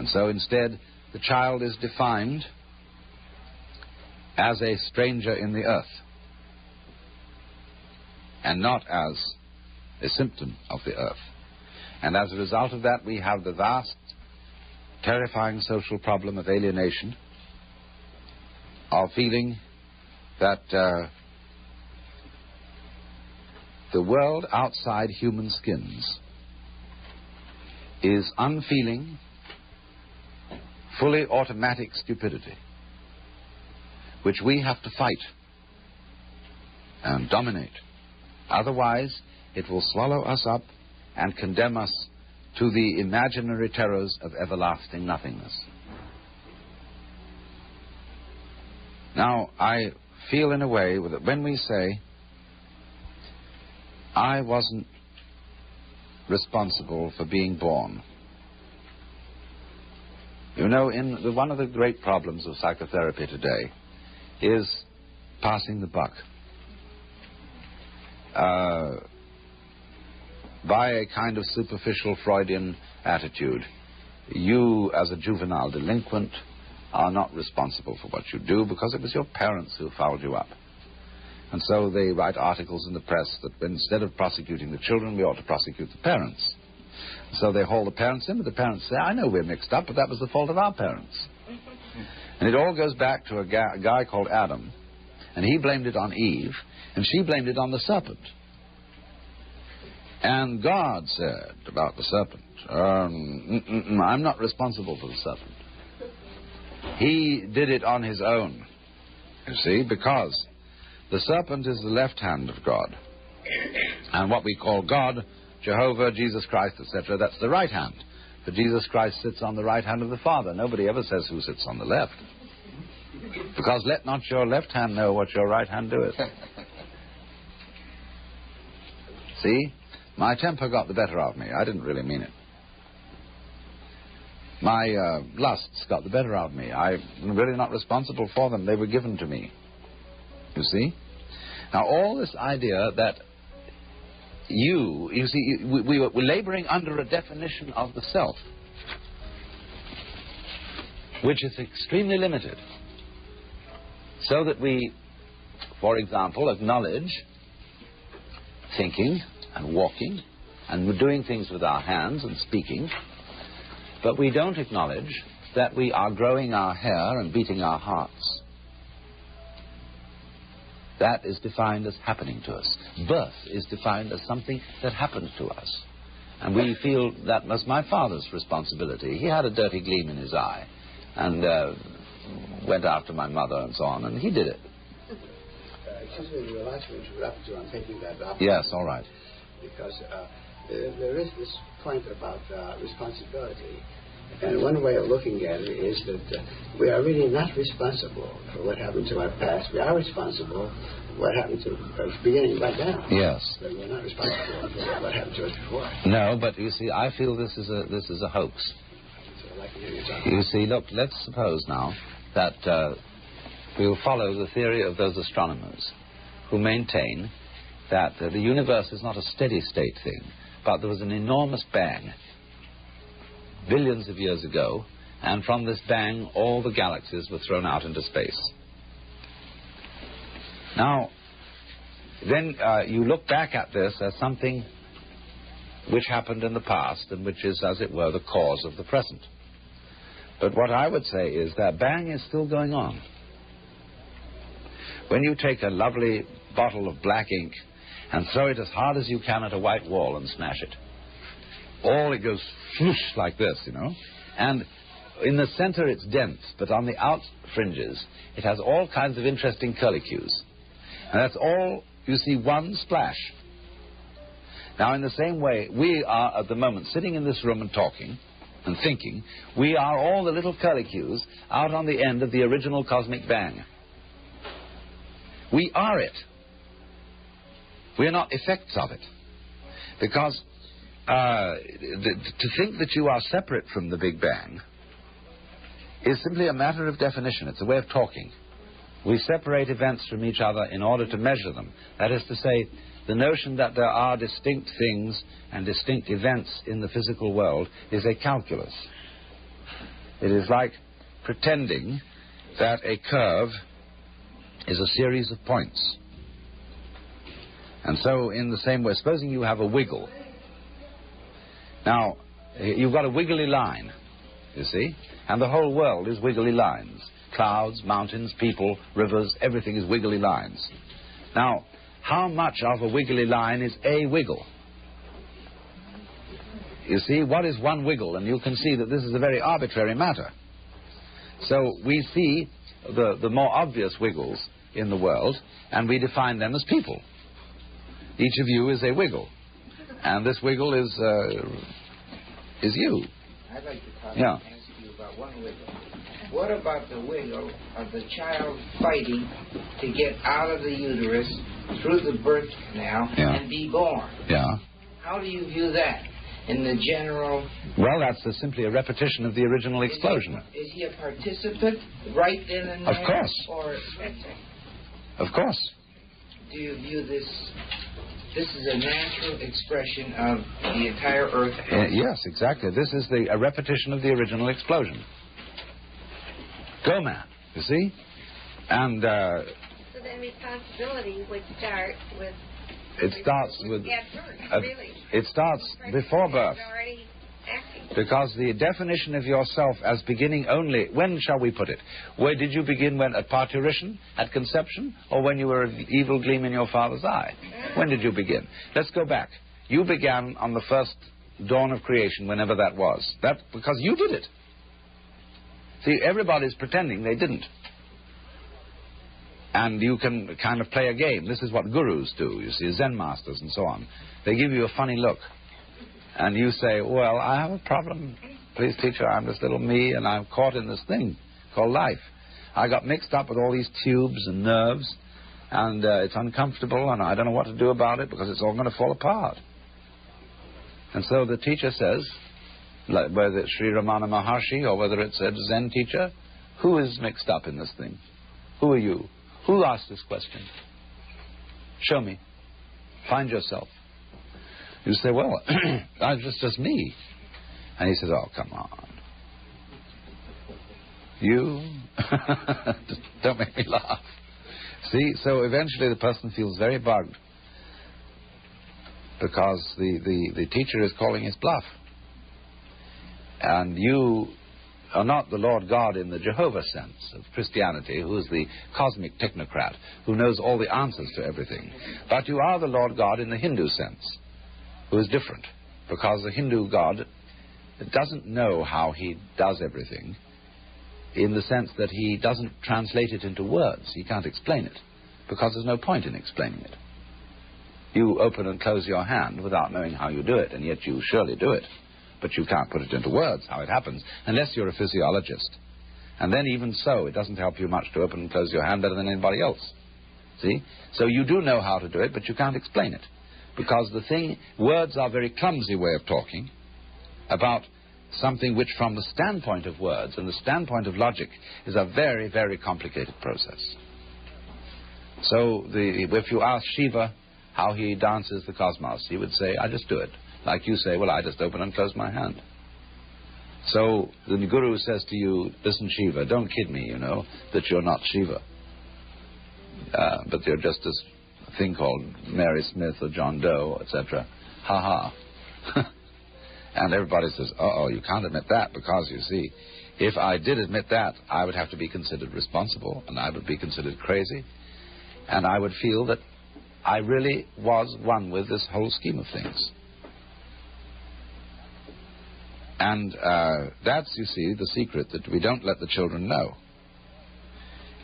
And so instead, the child is defined as a stranger in the earth, and not as a symptom of the earth. And as a result of that, we have the vast, terrifying social problem of alienation, of feeling that the world outside human skins is unfeeling, fully automatic stupidity, which we have to fight and dominate. Otherwise, it will swallow us up and condemn us to the imaginary terrors of everlasting nothingness. Now, I feel in a way that when we say, I wasn't responsible for being born. You know, one of the great problems of psychotherapy today is passing the buck. By a kind of superficial Freudian attitude, you, as a juvenile delinquent, are not responsible for what you do because it was your parents who fouled you up. And so they write articles in the press that instead of prosecuting the children, we ought to prosecute the parents. So they haul the parents in, but the parents say, I know we're mixed up, but that was the fault of our parents. And it all goes back to a guy called Adam, and he blamed it on Eve, and she blamed it on the serpent. And God said about the serpent, I'm not responsible for the serpent. He did it on his own, you see, because the serpent is the left hand of God. And what we call God, Jehovah, Jesus Christ, etc., that's the right hand. But Jesus Christ sits on the right hand of the Father. Nobody ever says who sits on the left. Because let not your left hand know what your right hand doeth. See? My temper got the better of me. I didn't really mean it. My lusts got the better of me. I'm really not responsible for them. They were given to me. You see? Now, all this idea that you see, we're laboring under a definition of the self, which is extremely limited. So that we, for example, acknowledge thinking and walking and doing things with our hands and speaking, but we don't acknowledge that we are growing our hair and beating our hearts. That is defined as happening to us. Birth is defined as something that happened to us. And we feel that was my father's responsibility. He had a dirty gleam in his eye and went after my mother and so on, and he did it. Excuse me, we'll ask you to interrupt you. I'm taking that up. Yes, all right. Because there is this point about responsibility. And one way of looking at it is that we are really not responsible for what happened to our past. We are responsible for what happened to us beginning right now. Yes. But we're not responsible for what happened to us before. No, but you see, I feel this is a hoax. So I'd like to hear your thoughts. You see, look, let's suppose now that we'll follow the theory of those astronomers who maintain that the universe is not a steady state thing, but there was an enormous bang billions of years ago, and from this bang all the galaxies were thrown out into space. Now, then you look back at this as something which happened in the past and which is, as it were, the cause of the present. But what I would say is that bang is still going on. When you take a lovely bottle of black ink and throw it as hard as you can at a white wall and smash it, all it goes floosh like this, you know. And in the center it's dense, but on the out fringes it has all kinds of interesting curlicues. And that's all, you see, one splash. Now, in the same way, we are at the moment sitting in this room and talking and thinking. We are all the little curlicues out on the end of the original cosmic bang. We are it. We are not effects of it. Because to think that you are separate from the Big Bang is simply a matter of definition. It's a way of talking. We separate events from each other in order to measure them. That is to say, the notion that there are distinct things and distinct events in the physical world is a calculus. It is like pretending that a curve is a series of points. And so in the same way, supposing you have a wiggle. Now, you've got a wiggly line, you see, and the whole world is wiggly lines. Clouds, mountains, people, rivers, everything is wiggly lines. Now, how much of a wiggly line is a wiggle? You see, what is one wiggle? And you can see that this is a very arbitrary matter. So we see the more obvious wiggles in the world, and we define them as people. Each of you is a wiggle, and this wiggle is you. I'd like to ask you about one wiggle. What about the wiggle of the child fighting to get out of the uterus through the birth canal and be born? Yeah. How do you view that in the general? Well, that's simply a repetition of the original explosion. Is he a participant right then and there? Of course. Or of course. Do you view this is a natural expression of the entire Earth? Yes, exactly. This is a repetition of the original explosion. Go, man, you see? And so then responsibility would start with... It starts with... At birth, really. It starts before birth. Already acting. Because the definition of yourself as beginning only... When shall we put it? Where did you begin? When? At parturition? At conception? Or when you were an evil gleam in your father's eye? When did you begin? Let's go back. You began on the first dawn of creation, whenever that was. That because you did it. See, everybody's pretending they didn't. And you can kind of play a game. This is what gurus do, you see, Zen masters and so on. They give you a funny look. And you say, well, I have a problem. Please, teacher, I'm this little me, and I'm caught in this thing called life. I got mixed up with all these tubes and nerves, and it's uncomfortable, and I don't know what to do about it because it's all going to fall apart. And so the teacher says, whether it's Sri Ramana Maharshi or whether it's a Zen teacher, who is mixed up in this thing? Who are you? Who asked this question? Show me. Find yourself. You say, well, it's just me. And he says, oh, come on. You? Don't make me laugh. See, so eventually the person feels very bugged because the teacher is calling his bluff. And you are not the Lord God in the Jehovah sense of Christianity, who is the cosmic technocrat, who knows all the answers to everything. But you are the Lord God in the Hindu sense, who is different, because the Hindu God doesn't know how he does everything, in the sense that he doesn't translate it into words. He can't explain it, because there's no point in explaining it. You open and close your hand without knowing how you do it, and yet you surely do it. But you can't put it into words how it happens, unless you're a physiologist. And then even so, it doesn't help you much to open and close your hand better than anybody else. See? So you do know how to do it, but you can't explain it. Because words are a very clumsy way of talking about something which from the standpoint of words and the standpoint of logic is a very, very complicated process. So if you ask Shiva how he dances the cosmos, he would say, I just do it. Like you say, well, I just open and close my hand. So the guru says to you, listen, Shiva, don't kid me, you know, that you're not Shiva. But you're just this thing called Mary Smith or John Doe, etc. Ha ha. And everybody says, uh-oh, you can't admit that because, you see, if I did admit that, I would have to be considered responsible, and I would be considered crazy, and I would feel that I really was one with this whole scheme of things. And that's, you see, the secret that we don't let the children know.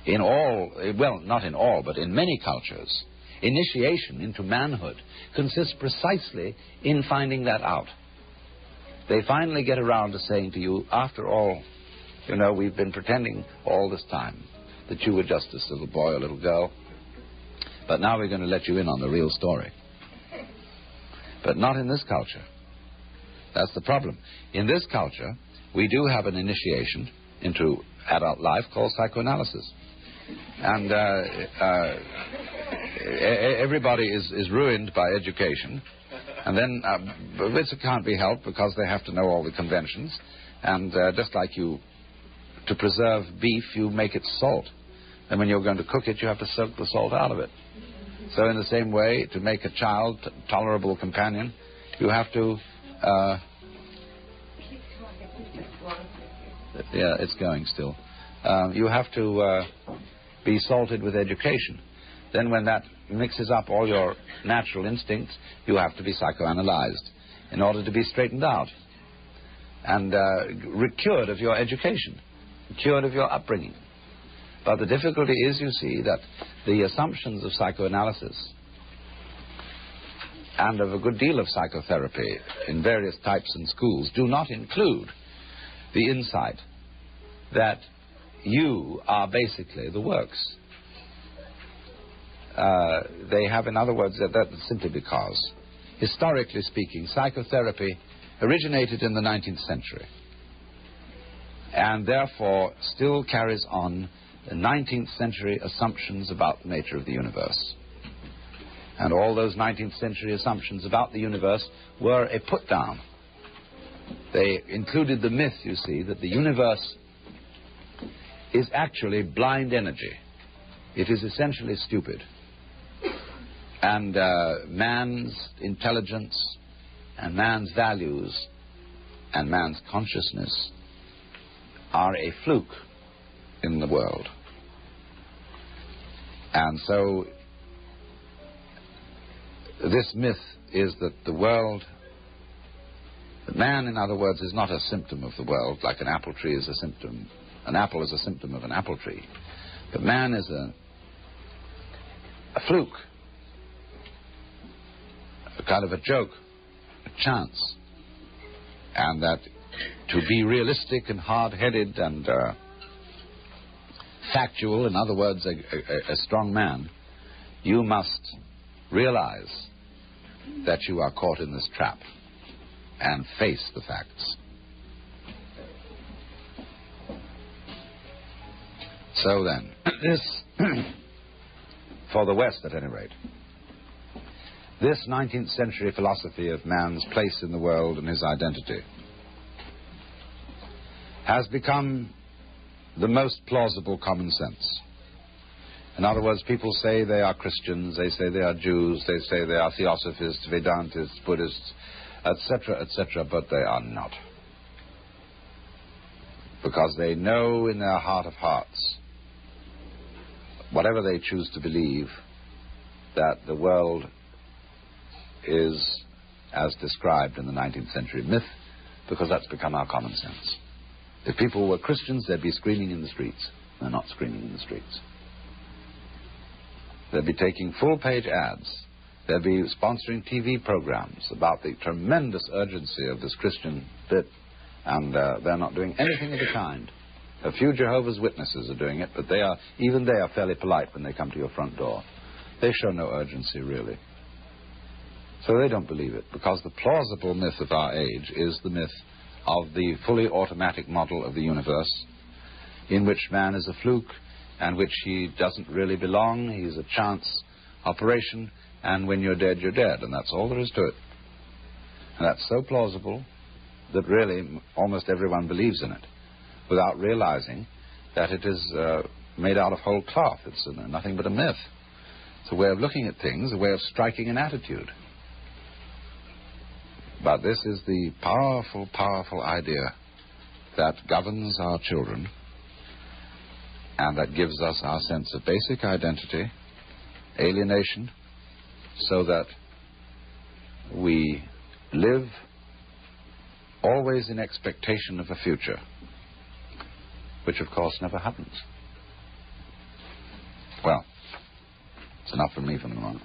In all, well, not in all, but in many cultures, initiation into manhood consists precisely in finding that out. They finally get around to saying to you, after all, you know, we've been pretending all this time that you were just this little boy or little girl, but now we're going to let you in on the real story. But not in this culture. That's the problem. In this culture, we do have an initiation into adult life called psychoanalysis. And everybody is ruined by education. And then, it can't be helped because they have to know all the conventions. And just like you to preserve beef, you make it salt. And when you're going to cook it, you have to soak the salt out of it. So in the same way, to make a child a tolerable companion, you have to... yeah, it's going still. You have to be salted with education. Then when that mixes up all your natural instincts, you have to be psychoanalyzed in order to be straightened out and cured of your education, cured of your upbringing. But the difficulty is, you see, that the assumptions of psychoanalysis and of a good deal of psychotherapy in various types and schools do not include the insight that you are basically the works. They have, in other words, that's simply because, historically speaking, psychotherapy originated in the 19th century and therefore still carries on the 19th century assumptions about the nature of the universe. And all those 19th century assumptions about the universe were a put-down. They included the myth, you see, that the universe is actually blind energy. It is essentially stupid. And man's intelligence and man's values and man's consciousness are a fluke in the world. And so this myth is that the world, man, in other words, is not a symptom of the world, like an apple tree is a symptom. An apple is a symptom of an apple tree. But man is a fluke, a kind of a joke, a chance. And that to be realistic and hard-headed and factual, in other words, a strong man, you must realize that you are caught in this trap and face the facts. So then, this, for the West at any rate, this 19th century philosophy of man's place in the world and his identity has become the most plausible common sense. In other words, people say they are Christians, they say they are Jews, they say they are Theosophists, Vedantists, Buddhists, etc., but they are not. Because they know in their heart of hearts, whatever they choose to believe, that the world is as described in the 19th century myth, because that's become our common sense. If people were Christians, they'd be screaming in the streets. They're not screaming in the streets. They'd be taking full-page ads. They'd be sponsoring TV programs about the tremendous urgency of this Christian bit, and they're not doing anything of the kind. A few Jehovah's Witnesses are doing it, but even they are fairly polite when they come to your front door. They show no urgency, really. So they don't believe it, because the plausible myth of our age is the myth of the fully automatic model of the universe, in which man is a fluke, and which he doesn't really belong. He's a chance operation, and when you're dead, and that's all there is to it. And that's so plausible that really almost everyone believes in it, without realizing that it is made out of whole cloth. It's nothing but a myth. It's a way of looking at things, a way of striking an attitude. But this is the powerful, powerful idea that governs our children and that gives us our sense of basic identity, alienation, so that we live always in expectation of a future, which of course never happens. Well, it's enough from me for the moment.